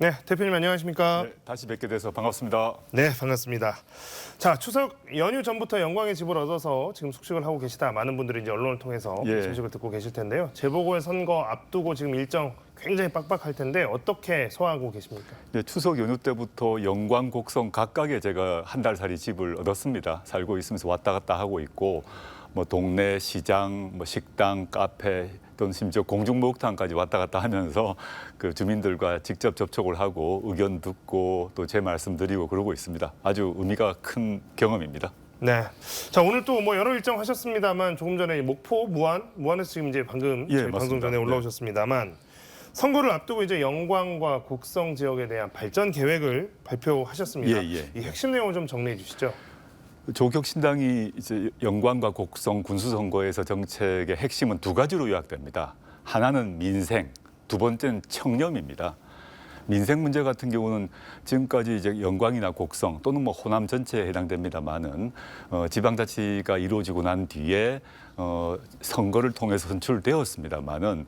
네, 대표님 안녕하십니까? 네, 다시 뵙게 돼서 반갑습니다. 네, 반갑습니다. 자, 추석 연휴 전부터 영광의 집을 얻어서 지금 숙식을 하고 계시다. 많은 분들이 이제 언론을 통해서 그 소식을 듣고 계실 텐데요. 재보궐선거 앞두고 지금 일정 굉장히 빡빡할 텐데 어떻게 소화하고 계십니까? 네, 추석 연휴 때부터 영광, 곡성 각각에 제가 한 달 살이 집을 얻었습니다. 살고 있으면서 왔다 갔다 하고 있고 뭐 동네 시장, 뭐 식당, 카페 또는 심지어 공중목욕탕까지 왔다 갔다 하면서 그 주민들과 직접 접촉을 하고 의견 듣고 또 제 말씀 드리고 그러고 있습니다. 아주 의미가 큰 경험입니다. 네. 자, 오늘 또 뭐 여러 일정 하셨습니다만 조금 전에 목포, 무안에서 지금 이제 방금 예, 저희 방송 맞습니다. 전에 올라오셨습니다만 선거를 앞두고 이제 영광과 곡성 지역에 대한 발전 계획을 발표하셨습니다. 예, 예. 이 핵심 내용을 좀 정리해 주시죠. 조국혁신당이 이제 영광과 곡성 군수선거에서 정책의 핵심은 두 가지로 요약됩니다. 하나는 민생, 두 번째는 청렴입니다. 민생 문제 같은 경우는 지금까지 이제 영광이나 곡성 또는 뭐 호남 전체에 해당됩니다만은 지방자치가 이루어지고 난 뒤에 선거를 통해서 선출되었습니다만은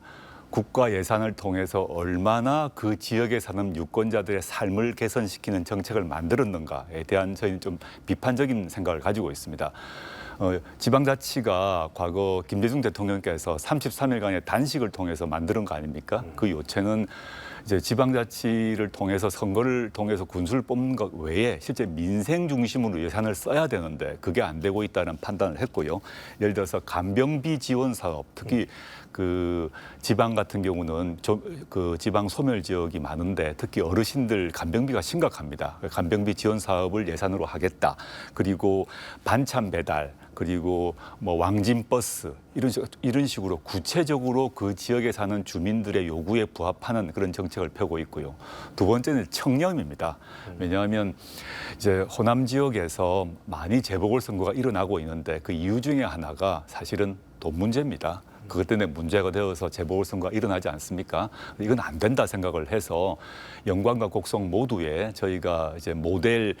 국가 예산을 통해서 얼마나 그 지역에 사는 유권자들의 삶을 개선시키는 정책을 만들었는가에 대한 저희는 좀 비판적인 생각을 가지고 있습니다. 지방자치가 과거 김대중 대통령께서 33일간의 단식을 통해서 만드는 거 아닙니까? 그 요체는 이제 지방자치를 통해서 선거를 통해서 군수를 뽑는 것 외에 실제 민생 중심으로 예산을 써야 되는데 그게 안 되고 있다는 판단을 했고요. 예를 들어서 간병비 지원 사업, 특히 그 지방 같은 경우는 그 지방 소멸 지역이 많은데 특히 어르신들 간병비가 심각합니다. 간병비 지원 사업을 예산으로 하겠다. 그리고 반찬 배달, 그리고 뭐 왕진 버스 이런 식으로 구체적으로 그 지역에 사는 주민들의 요구에 부합하는 그런 정책을 펴고 있고요. 두 번째는 청렴입니다. 왜냐하면 이제 호남 지역에서 많이 재보궐선거가 일어나고 있는데 그 이유 중에 하나가 사실은 돈 문제입니다. 그것 때문에 문제가 되어서 재보궐선거가 일어나지 않습니까? 이건 안 된다 생각을 해서 영광과 곡성 모두에 저희가 이제 모델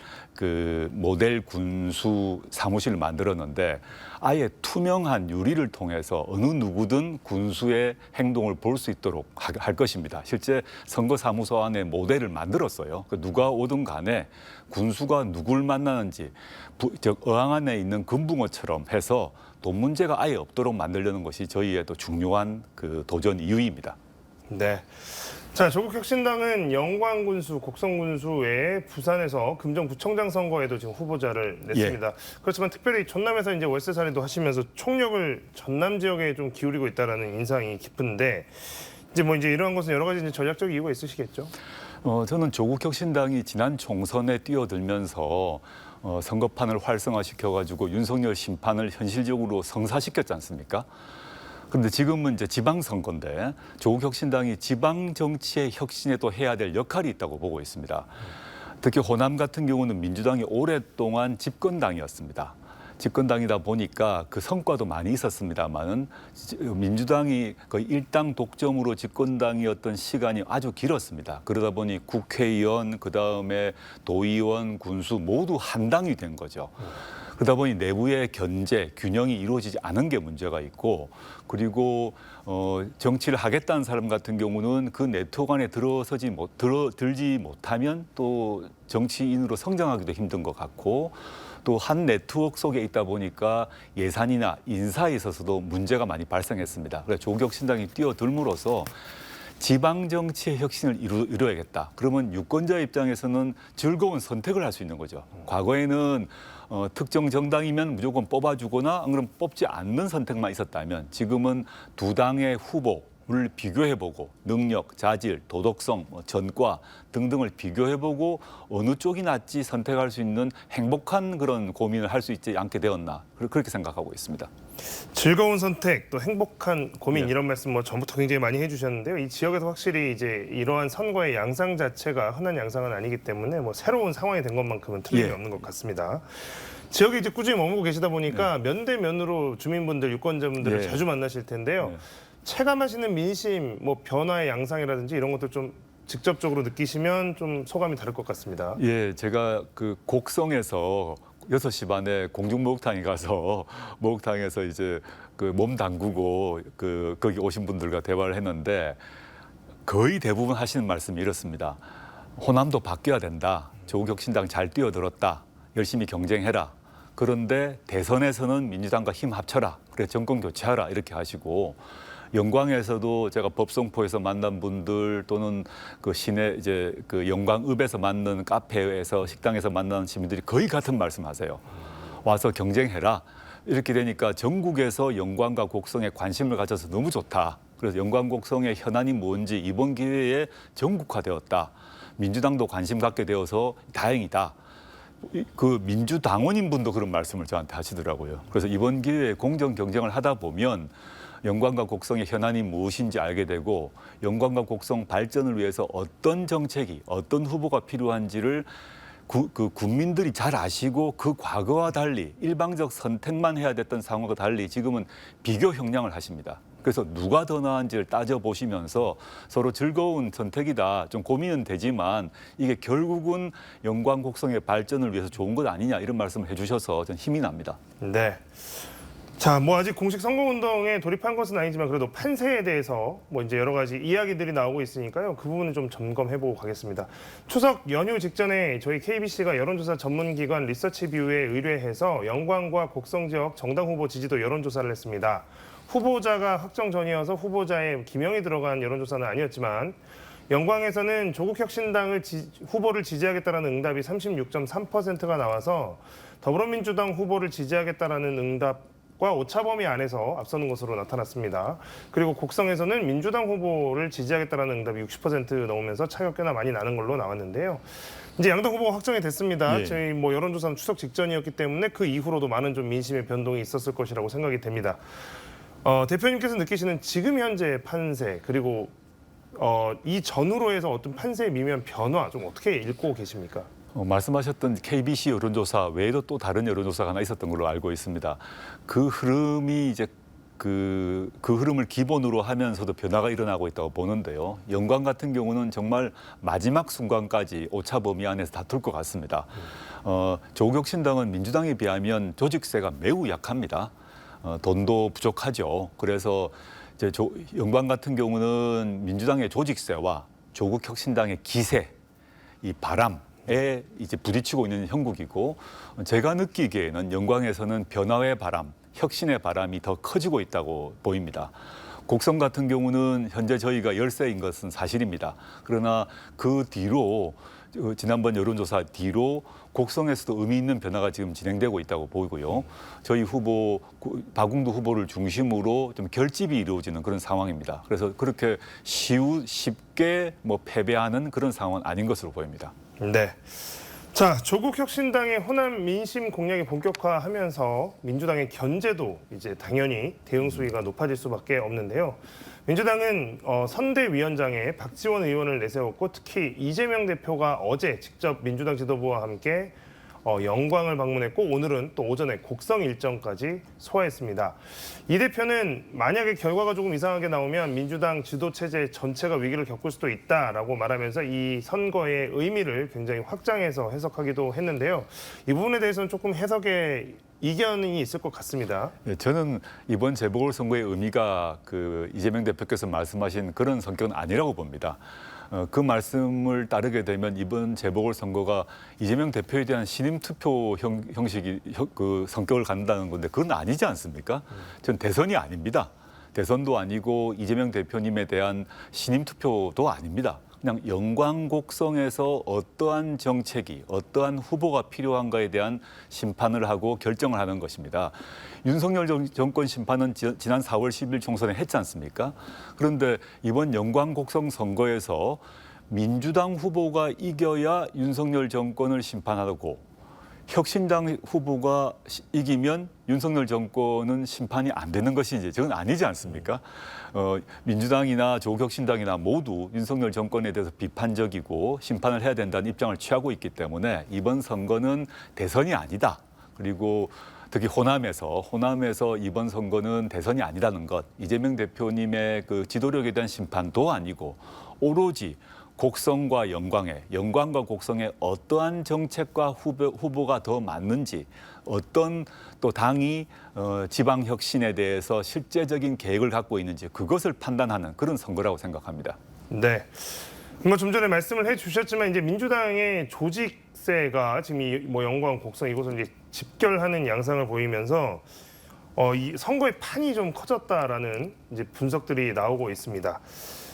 군수 사무실을 만들었는데 아예 투명한 유리를 통해서 어느 누구든 군수의 행동을 볼 수 있도록 할 것입니다. 실제 선거사무소 안에 모델을 만들었어요. 누가 오든 간에 군수가 누굴 만나는지 어항 안에 있는 금붕어처럼 해서 돈 문제가 아예 없도록 만들려는 것이 저희의 또 중요한 그 도전 이유입니다. 네. 자, 조국혁신당은 영광군수, 곡성군수 외에 부산에서 금정구청장 선거에도 지금 후보자를 냈습니다. 그렇지만 특별히 전남에서 이제 월세 살이도 하시면서 총력을 전남 지역에 좀 기울이고 있다라는 인상이 깊은데 이제 이러한 것은 여러 가지 이제 전략적 이유가 있으시겠죠? 저는 조국혁신당이 지난 총선에 뛰어들면서 선거판을 활성화시켜가지고 윤석열 심판을 현실적으로 성사시켰지 않습니까? 그런데 지금은 이제 지방선거인데 조국혁신당이 지방 정치의 혁신에 또 해야 될 역할이 있다고 보고 있습니다. 특히 호남 같은 경우는 민주당이 오랫동안 집권당이었습니다. 집권당이다 보니까 그 성과도 많이 있었습니다만은 민주당이 거의 일당 독점으로 집권당이었던 시간이 아주 길었습니다. 그러다 보니 국회의원, 그다음에 도의원, 군수 모두 한 당이 된 거죠. 그러다 보니 내부의 견제, 균형이 이루어지지 않은 게 문제가 있고 그리고 정치를 하겠다는 사람 같은 경우는 그 네트워크 안에 들지 못하면 또 정치인으로 성장하기도 힘든 것 같고 또 한 네트워크 속에 있다 보니까 예산이나 인사에 있어서도 문제가 많이 발생했습니다. 그래서 조국혁신당이 뛰어들므로써 지방 정치의 혁신을 이루어야겠다. 그러면 유권자 입장에서는 즐거운 선택을 할 수 있는 거죠. 과거에는 특정 정당이면 무조건 뽑아주거나 안 그러면 뽑지 않는 선택만 있었다면 지금은 두 당의 후보를 비교해보고 능력, 자질, 도덕성, 전과 등등을 비교해보고 어느 쪽이 낫지 선택할 수 있는 행복한 그런 고민을 할 수 있지 않게 되었나 그렇게 생각하고 있습니다. 즐거운 선택, 또 행복한 고민 이런 말씀 전부터 굉장히 많이 해주셨는데요. 이 지역에서 확실히 이제 이러한 선거의 양상 자체가 흔한 양상은 아니기 때문에 새로운 상황이 된 것만큼은 틀림이 없는 것 같습니다. 지역에 이제 꾸준히 머물고 계시다 보니까 면대면으로 주민분들, 유권자분들을 자주 만나실 텐데요. 체감하시는 민심, 변화의 양상이라든지 이런 것들 좀 직접적으로 느끼시면 좀 소감이 다를 것 같습니다. 예, 제가 그 곡성에서 6시 반에 공중목욕탕에 가서 목욕탕에서 이제 그 몸 담그고 거기 오신 분들과 대화를 했는데 거의 대부분 하시는 말씀이 이렇습니다. 호남도 바뀌어야 된다. 조국혁신당 잘 뛰어들었다. 열심히 경쟁해라. 그런데 대선에서는 민주당과 힘 합쳐라. 그래 정권 교체하라. 이렇게 하시고 영광에서도 제가 법성포에서 만난 분들 또는 그 시내 이제 그 영광읍에서 만난 카페에서 식당에서 만난 시민들이 거의 같은 말씀하세요. 와서 경쟁해라. 이렇게 되니까 전국에서 영광과 곡성에 관심을 가져서 너무 좋다. 그래서 영광 곡성의 현안이 뭔지 이번 기회에 전국화되었다. 민주당도 관심 갖게 되어서 다행이다. 그 민주당원인 분도 그런 말씀을 저한테 하시더라고요. 그래서 이번 기회에 공정 경쟁을 하다 보면 영광과 곡성의 현안이 무엇인지 알게 되고 영광과 곡성 발전을 위해서 어떤 정책이 어떤 후보가 필요한지를 그 국민들이 잘 아시고 그 과거와 달리 일방적 선택만 해야 됐던 상황과 달리 지금은 비교 형량을 하십니다. 그래서 누가 더 나은지를 따져보시면서 서로 즐거운 선택이다. 좀 고민은 되지만 이게 결국은 영광 곡성의 발전을 위해서 좋은 것 아니냐 이런 말씀을 해주셔서 전 힘이 납니다. 네. 자, 뭐 아직 공식 선거운동에 돌입한 것은 아니지만 그래도 판세에 대해서 뭐 이제 여러 가지 이야기들이 나오고 있으니까요. 그 부분은 좀 점검해보고 가겠습니다. 추석 연휴 직전에 저희 KBC가 여론조사 전문기관 리서치뷰에 의뢰해서 영광과 곡성 지역 정당 후보 지지도 여론조사를 했습니다. 후보자가 확정 전이어서 후보자에 기명이 들어간 여론조사는 아니었지만 영광에서는 조국혁신당을 후보를 지지하겠다라는 응답이 36.3%가 나와서 더불어민주당 후보를 지지하겠다라는 응답과 오차범위 안에서 앞서는 것으로 나타났습니다. 그리고 곡성에서는 민주당 후보를 지지하겠다라는 응답이 60% 넘으면서 차이가 꽤나 많이 나는 걸로 나왔는데요. 이제 양당 후보가 확정이 됐습니다. 예. 저희 뭐 여론조사는 추석 직전이었기 때문에 그 이후로도 많은 좀 민심의 변동이 있었을 것이라고 생각이 됩니다. 대표님께서 느끼시는 지금 현재 판세 그리고 이 전후로 해서 어떤 판세의 미묘한 변화 좀 어떻게 읽고 계십니까? 말씀하셨던 KBC 여론조사 외에도 또 다른 여론조사가 하나 있었던 걸로 알고 있습니다. 그 흐름이 이제 그 흐름을 기본으로 하면서도 변화가 일어나고 있다고 보는데요. 영광 같은 경우는 정말 마지막 순간까지 오차 범위 안에서 다툴 것 같습니다. 조국혁신당은 민주당에 비하면 조직세가 매우 약합니다. 돈도 부족하죠. 그래서 이제 영광 같은 경우는 민주당의 조직세와 조국혁신당의 기세, 이 바람에 이제 부딪히고 있는 형국이고 제가 느끼기에는 영광에서는 변화의 바람, 혁신의 바람이 더 커지고 있다고 보입니다. 곡성 같은 경우는 현재 저희가 열세인 것은 사실입니다. 그러나 그 뒤로 지난번 여론조사 뒤로 곡성에서도 의미 있는 변화가 지금 진행되고 있다고 보이고요. 저희 후보 박웅두 후보를 중심으로 좀 결집이 이루어지는 그런 상황입니다. 그래서 그렇게 쉽게 뭐 패배하는 그런 상황은 아닌 것으로 보입니다. 네. 자, 조국혁신당의 호남 민심 공략이 본격화하면서 민주당의 견제도 이제 당연히 대응 수위가 높아질 수밖에 없는데요. 민주당은 선대위원장에 박지원 의원을 내세웠고 특히 이재명 대표가 어제 직접 민주당 지도부와 함께 영광을 방문했고 오늘은 또 오전에 곡성 일정까지 소화했습니다. 이 대표는 만약에 결과가 조금 이상하게 나오면 민주당 지도체제 전체가 위기를 겪을 수도 있다라고 말하면서 이 선거의 의미를 굉장히 확장해서 해석하기도 했는데요. 이 부분에 대해서는 조금 해석에 이견이 있을 것 같습니다. 네, 저는 이번 재보궐선거의 의미가 그 이재명 대표께서 말씀하신 그런 성격은 아니라고 봅니다. 그 말씀을 따르게 되면 이번 재보궐선거가 이재명 대표에 대한 신임 투표 형식이 그 성격을 갖는다는 건데 그건 아니지 않습니까? 전 대선이 아닙니다. 대선도 아니고 이재명 대표님에 대한 신임 투표도 아닙니다. 그냥 영광 곡성에서 어떠한 정책이 어떠한 후보가 필요한가에 대한 심판을 하고 결정을 하는 것입니다. 윤석열 정권 심판은 지난 4월 10일 총선에 했지 않습니까? 그런데 이번 영광 곡성 선거에서 민주당 후보가 이겨야 윤석열 정권을 심판하고 혁신당 후보가 이기면 윤석열 정권은 심판이 안 되는 것이 이제 저건 아니지 않습니까? 민주당이나 조국혁신당이나 모두 윤석열 정권에 대해서 비판적이고 심판을 해야 된다는 입장을 취하고 있기 때문에 이번 선거는 대선이 아니다. 그리고 특히 호남에서 이번 선거는 대선이 아니라는 것, 이재명 대표님의 그 지도력에 대한 심판도 아니고 오로지 곡성과 영광과 곡성에 어떠한 정책과 후보가 더 맞는지, 어떤 또 당이 지방 혁신에 대해서 실제적인 계획을 갖고 있는지 그것을 판단하는 그런 선거라고 생각합니다. 네. 뭐 좀 전에 말씀을 해주셨지만 이제 민주당의 조직세가 지금 뭐 영광, 곡성 이곳을 이제 집결하는 양상을 보이면서 이 선거의 판이 좀 커졌다라는 이제 분석들이 나오고 있습니다.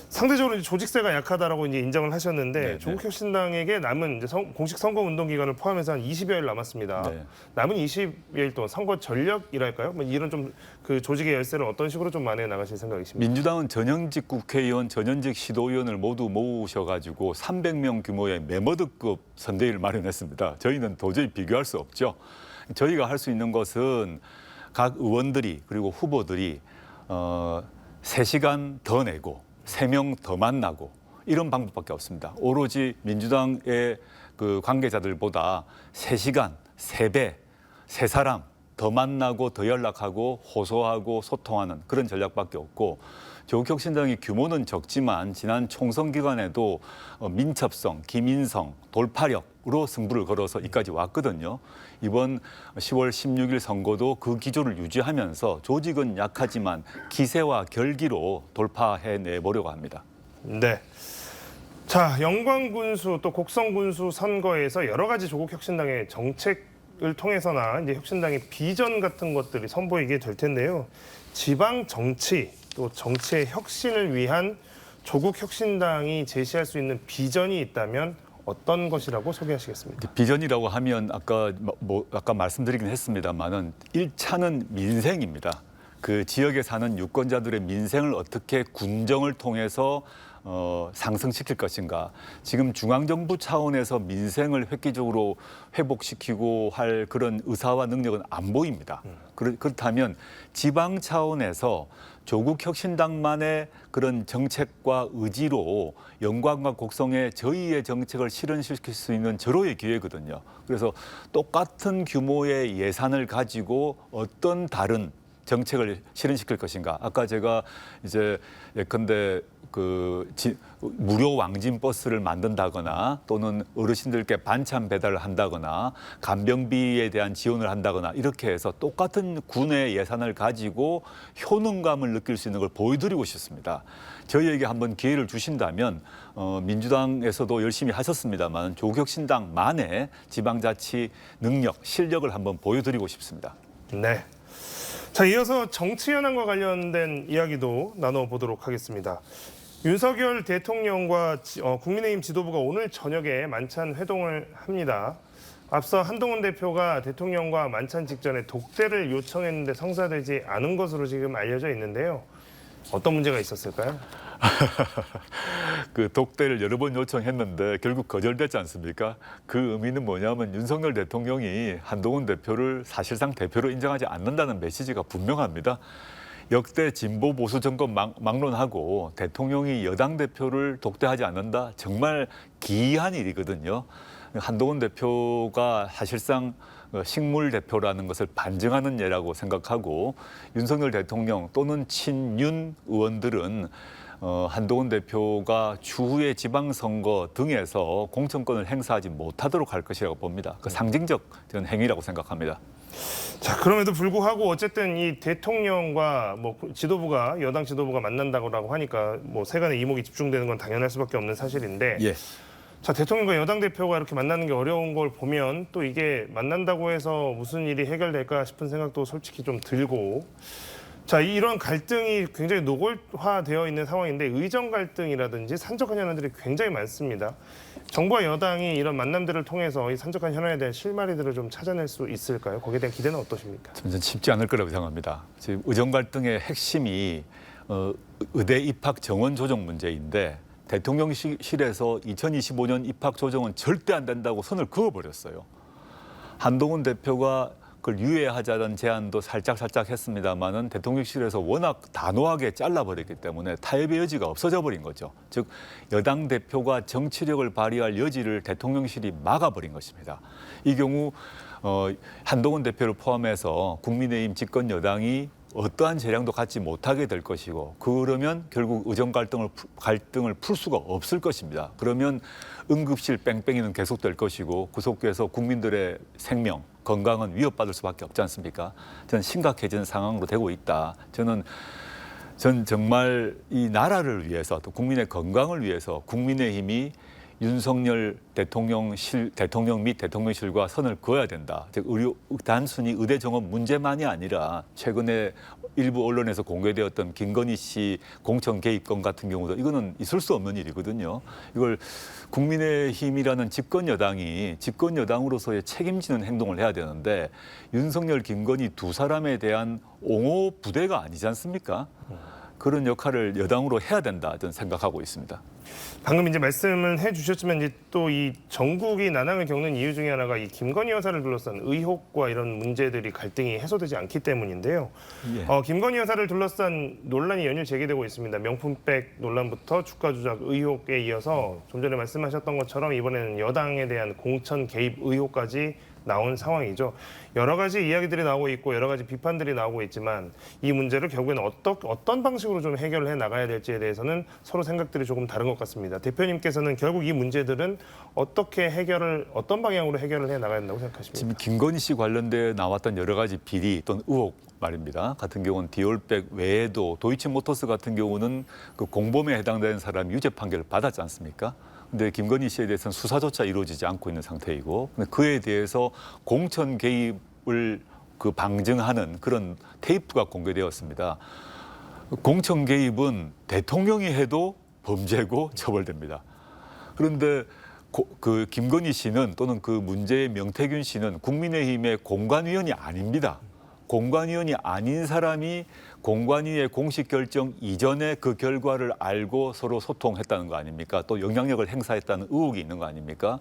상대적으로 이제 조직세가 약하다라고 이제 인정을 하셨는데 네, 조국혁신당에게 남은 이제 공식 선거 운동 기간을 포함해서 한 20여일 남았습니다. 네. 남은 20여일 동안 선거 전략이랄까요? 뭐 이런 좀 그 조직의 열쇠를 어떤 식으로 좀 만회해 나가실 생각이십니까? 민주당은 전현직 국회의원, 전현직 시도의원을 모두 모으셔가지고 300명 규모의 메머드급 선대위를 마련했습니다. 저희는 도저히 비교할 수 없죠. 저희가 할 수 있는 것은 각 의원들이 그리고 후보들이 3시간 더 내고 3명 더 만나고 이런 방법밖에 없습니다. 오로지 민주당의 그 관계자들보다 3시간, 3배, 3사람 더 만나고 더 연락하고 호소하고 소통하는 그런 전략밖에 없고 조국혁신당의 규모는 적지만 지난 총선 기간에도 민첩성, 기민성, 돌파력으로 승부를 걸어서 이까지 왔거든요. 이번 10월 16일 선거도 그 기조를 유지하면서 조직은 약하지만 기세와 결기로 돌파해내 보려고 합니다. 네. 자, 영광군수 또 곡성군수 선거에서 여러 가지 조국혁신당의 정책을 통해서나 이제 혁신당의 비전 같은 것들이 선보이게 될 텐데요. 지방 정치 또 정치의 혁신을 위한 조국혁신당이 제시할 수 있는 비전이 있다면 어떤 것이라고 소개하시겠습니까? 비전이라고 하면 아까 말씀드리긴 했습니다만은 1차는 민생입니다. 그 지역에 사는 유권자들의 민생을 어떻게 군정을 통해서 상승시킬 것인가. 지금 중앙정부 차원에서 민생을 획기적으로 회복시키고 할 그런 의사와 능력은 안 보입니다. 그렇다면 지방 차원에서 조국혁신당만의 그런 정책과 의지로 영광과 곡성에 저희의 정책을 실현시킬 수 있는 절호의 기회거든요. 그래서 똑같은 규모의 예산을 가지고 어떤 다른 정책을 실현시킬 것인가. 아까 제가 이제 예컨대 무료 왕진 버스를 만든다거나 또는 어르신들께 반찬 배달을 한다거나 간병비에 대한 지원을 한다거나 이렇게 해서 똑같은 군의 예산을 가지고 효능감을 느낄 수 있는 걸 보여드리고 싶습니다. 저희에게 한번 기회를 주신다면 민주당에서도 열심히 하셨습니다만 조국혁신당만의 지방자치 능력, 실력을 한번 보여드리고 싶습니다. 네. 자, 이어서 정치 현안과 관련된 이야기도 나눠보도록 하겠습니다. 윤석열 대통령과 국민의힘 지도부가 오늘 저녁에 만찬 회동을 합니다. 앞서 한동훈 대표가 대통령과 만찬 직전에 독대를 요청했는데 성사되지 않은 것으로 지금 알려져 있는데요. 어떤 문제가 있었을까요? 그 독대를 여러 번 요청했는데 결국 거절됐지 않습니까? 그 의미는 뭐냐면 윤석열 대통령이 한동훈 대표를 사실상 대표로 인정하지 않는다는 메시지가 분명합니다. 역대 진보 보수 정권 막론하고 대통령이 여당 대표를 독대하지 않는다, 정말 기이한 일이거든요. 한동훈 대표가 사실상 식물 대표라는 것을 반증하는 예라고 생각하고 윤석열 대통령 또는 친윤 의원들은 한동훈 대표가 추후의 지방선거 등에서 공천권을 행사하지 못하도록 할 것이라고 봅니다. 그 상징적 행위라고 생각합니다. 자, 그럼에도 불구하고 어쨌든 이 대통령과 뭐 지도부가 여당 지도부가 만난다고 하니까 뭐 세간의 이목이 집중되는 건 당연할 수밖에 없는 사실인데. 예. 자, 대통령과 여당 대표가 이렇게 만나는 게 어려운 걸 보면 또 이게 만난다고 해서 무슨 일이 해결될까 싶은 생각도 솔직히 좀 들고. 자, 이런 갈등이 굉장히 노골화되어 있는 상황인데 의정 갈등이라든지 산적한 현안들이 굉장히 많습니다. 정부와 여당이 이런 만남들을 통해서 이 산적한 현안에 대한 실마리들을 좀 찾아낼 수 있을까요? 거기에 대한 기대는 어떠십니까? 저는 쉽지 않을 거라고 생각합니다. 지금 의정 갈등의 핵심이 의대 입학 정원 조정 문제인데 대통령실에서 2025년 입학 조정은 절대 안 된다고 선을 그어버렸어요. 한동훈 대표가 그걸 유예하자는 제안도 살짝 했습니다마는 대통령실에서 워낙 단호하게 잘라버렸기 때문에 타협의 여지가 없어져 버린 거죠. 즉 여당 대표가 정치력을 발휘할 여지를 대통령실이 막아버린 것입니다. 이 경우 한동훈 대표를 포함해서 국민의힘 집권 여당이 어떠한 재량도 갖지 못하게 될 것이고 그러면 결국 의정 갈등을 풀 수가 없을 것입니다. 그러면 응급실 뺑뺑이는 계속될 것이고 구속돼서 국민들의 생명, 건강은 위협받을 수밖에 없지 않습니까? 저는 심각해지는 상황으로 되고 있다. 저는 전 정말 이 나라를 위해서 또 국민의 건강을 위해서 국민의힘이 윤석열 대통령 및 대통령실과 선을 그어야 된다. 즉 단순히 의대 정원 문제만이 아니라 최근에 일부 언론에서 공개되었던 김건희 씨 공천 개입 건 같은 경우도 이거는 있을 수 없는 일이거든요. 이걸 국민의힘이라는 집권 여당으로서의 책임지는 행동을 해야 되는데 윤석열, 김건희 두 사람에 대한 옹호 부대가 아니지 않습니까? 그런 역할을 여당으로 해야 된다 저는 생각하고 있습니다. 방금 이제 말씀을 해주셨지만 이제 또 이 전국이 난항을 겪는 이유 중에 하나가 이 김건희 여사를 둘러싼 의혹과 이런 문제들이 갈등이 해소되지 않기 때문인데요. 예. 김건희 여사를 둘러싼 논란이 연일 제기되고 있습니다. 명품백 논란부터 주가 조작 의혹에 이어서 좀 전에 말씀하셨던 것처럼 이번에는 여당에 대한 공천 개입 의혹까지 나온 상황이죠. 여러 가지 이야기들이 나오고 있고 여러 가지 비판들이 나오고 있지만 이 문제를 결국에는 어떤 방식으로 좀 해결해 나가야 될지에 대해서는 서로 생각들이 조금 다른 것 같습니다. 대표님께서는 결국 이 문제들은 어떤 방향으로 해결을 해 나가야 된다고 생각하십니까? 지금 김건희 씨 관련돼 나왔던 여러 가지 비리 또는 의혹 말입니다. 같은 경우는 디올백 외에도 도이치모터스 같은 경우는 그 공범에 해당되는 사람이 유죄 판결을 받았지 않습니까? 근데 김건희 씨에 대해서는 수사조차 이루어지지 않고 있는 상태이고 그에 대해서 공천 개입을 그 방증하는 그런 테이프가 공개되었습니다. 공천 개입은 대통령이 해도 범죄고 처벌됩니다. 그런데 그 김건희 씨는 또는 그 문제의 명태균 씨는 국민의힘의 공관위원이 아닙니다. 공관위원이 아닌 사람이 공관위의 공식 결정 이전에 그 결과를 알고 서로 소통했다는 거 아닙니까? 또 영향력을 행사했다는 의혹이 있는 거 아닙니까?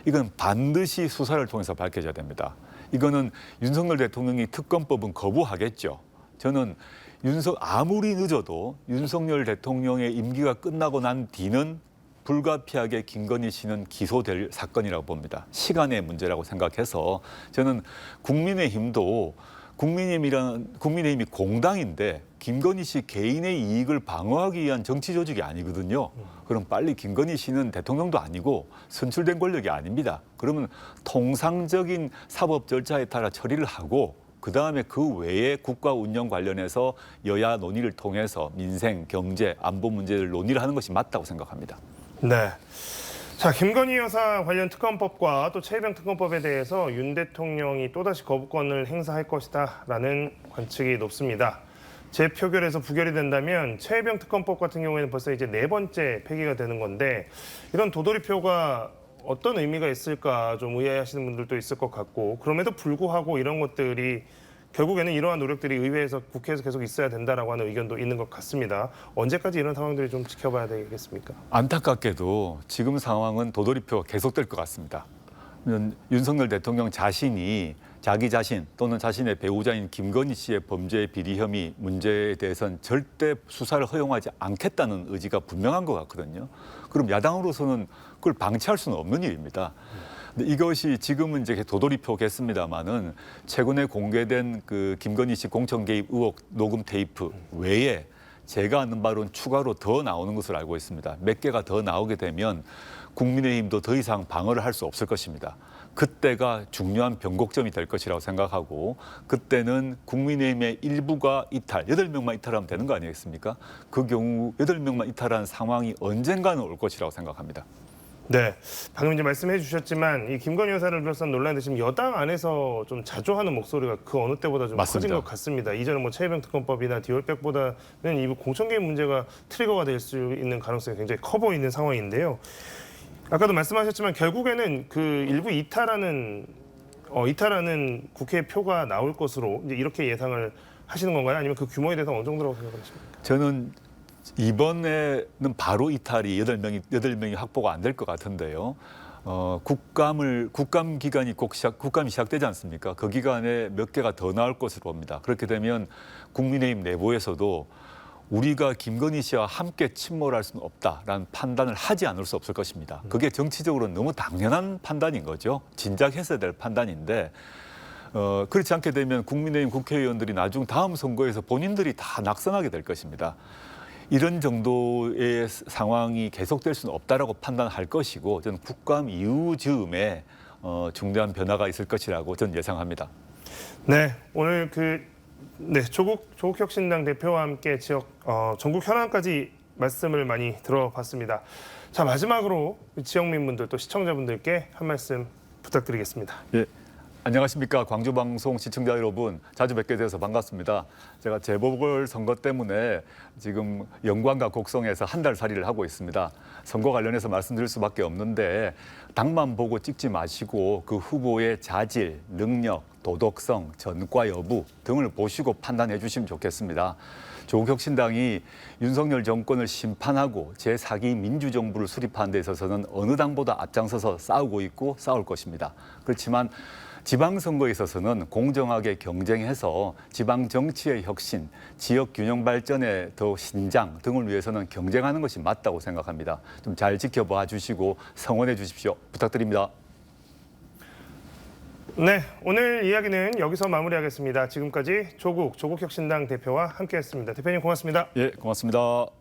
이건 반드시 수사를 통해서 밝혀져야 됩니다. 이거는 윤석열 대통령이 특검법은 거부하겠죠. 저는 아무리 늦어도 윤석열 대통령의 임기가 끝나고 난 뒤는 불가피하게 김건희 씨는 기소될 사건이라고 봅니다. 시간의 문제라고 생각해서 저는 국민의힘이 공당인데 김건희 씨 개인의 이익을 방어하기 위한 정치 조직이 아니거든요. 그럼 빨리 김건희 씨는 대통령도 아니고 선출된 권력이 아닙니다. 그러면 통상적인 사법 절차에 따라 처리를 하고 그다음에 그 외에 국가 운영 관련해서 여야 논의를 통해서 민생, 경제, 안보 문제를 논의를 하는 것이 맞다고 생각합니다. 네. 자, 김건희 여사 관련 특검법과 또 최혜병 특검법에 대해서 윤 대통령이 또다시 거부권을 행사할 것이다라는 관측이 높습니다. 재표결에서 부결이 된다면 최혜병 특검법 같은 경우에는 벌써 이제 4번째 폐기가 되는 건데 이런 도돌이표가 어떤 의미가 있을까 좀 의아해하시는 분들도 있을 것 같고 그럼에도 불구하고 이런 것들이 결국에는 이러한 노력들이 의회에서 국회에서 계속 있어야 된다라고 하는 의견도 있는 것 같습니다. 언제까지 이런 상황들이 좀 지켜봐야 되겠습니까? 안타깝게도 지금 상황은 도돌이표가 계속될 것 같습니다. 윤석열 대통령 자신이 자기 자신 또는 자신의 배우자인 김건희 씨의 범죄 비리 혐의 문제에 대해서는 절대 수사를 허용하지 않겠다는 의지가 분명한 것 같거든요. 그럼 야당으로서는 그걸 방치할 수는 없는 일입니다. 근데 이것이 지금은 이제 도돌이표겠습니다만은 최근에 공개된 그 김건희 씨 공천 개입 의혹 녹음 테이프 외에 제가 아는 바로는 추가로 더 나오는 것으로 알고 있습니다. 몇 개가 더 나오게 되면 국민의힘도 더 이상 방어를 할 수 없을 것입니다. 그때가 중요한 변곡점이 될 것이라고 생각하고 그때는 국민의힘의 일부가 8명만 이탈하면 되는 거 아니겠습니까? 그 경우 8명만 이탈한 상황이 언젠가는 올 것이라고 생각합니다. 네, 방금 이제 말씀해 주셨지만 이 김건희 여사를 둘러싼 논란인데 지금 여당 안에서 좀 자조하는 목소리가 그 어느 때보다 좀 맞습니다. 커진 것 같습니다. 이전에 뭐 최혜병 특검법이나 디올백보다는 이 공천 개입 문제가 트리거가 될 수 있는 가능성이 굉장히 커 보이는 상황인데요. 아까도 말씀하셨지만 결국에는 그 일부 이탈하는 국회 표가 나올 것으로 이제 이렇게 예상을 하시는 건가요? 아니면 그 규모에 대해서 어느 정도라고 생각하십니까? 저는 이번에는 바로 이탈이 8명이 확보가 안 될 것 같은데요. 국감 기간이 국감이 시작되지 않습니까? 그 기간에 몇 개가 더 나올 것으로 봅니다. 그렇게 되면 국민의힘 내부에서도 우리가 김건희 씨와 함께 침몰할 수는 없다라는 판단을 하지 않을 수 없을 것입니다. 그게 정치적으로는 너무 당연한 판단인 거죠. 진작했어야 될 판단인데 그렇지 않게 되면 국민의힘 국회의원들이 나중 다음 선거에서 본인들이 다 낙선하게 될 것입니다. 이런 정도의 상황이 계속될 수는 없다라고 판단할 것이고 저는 국감 이후 즈음에 중대한 변화가 있을 것이라고 저는 예상합니다. 네, 오늘 그 네, 조국혁신당 대표와 함께 전국 현안까지 말씀을 많이 들어봤습니다. 자, 마지막으로 지역민분들 또 시청자분들께 한 말씀 부탁드리겠습니다. 예. 안녕하십니까. 광주방송 시청자 여러분. 자주 뵙게 돼서 반갑습니다. 제가 재보궐선거 때문에 지금 영광과 곡성에서 한 달 살이를 하고 있습니다. 선거 관련해서 말씀드릴 수밖에 없는데 당만 보고 찍지 마시고 그 후보의 자질, 능력, 도덕성, 전과 여부 등을 보시고 판단해 주시면 좋겠습니다. 조국혁신당이 윤석열 정권을 심판하고 제4기 민주정부를 수립하는 데 있어서는 어느 당보다 앞장서서 싸우고 있고 싸울 것입니다. 그렇지만 지방선거에 있어서는 공정하게 경쟁해서 지방 정치의 혁신, 지역 균형 발전의 더 신장 등을 위해서는 경쟁하는 것이 맞다고 생각합니다. 좀 잘 지켜봐 주시고 성원해 주십시오. 부탁드립니다. 네, 오늘 이야기는 여기서 마무리하겠습니다. 지금까지 조국혁신당 대표와 함께했습니다. 대표님 고맙습니다. 예, 고맙습니다.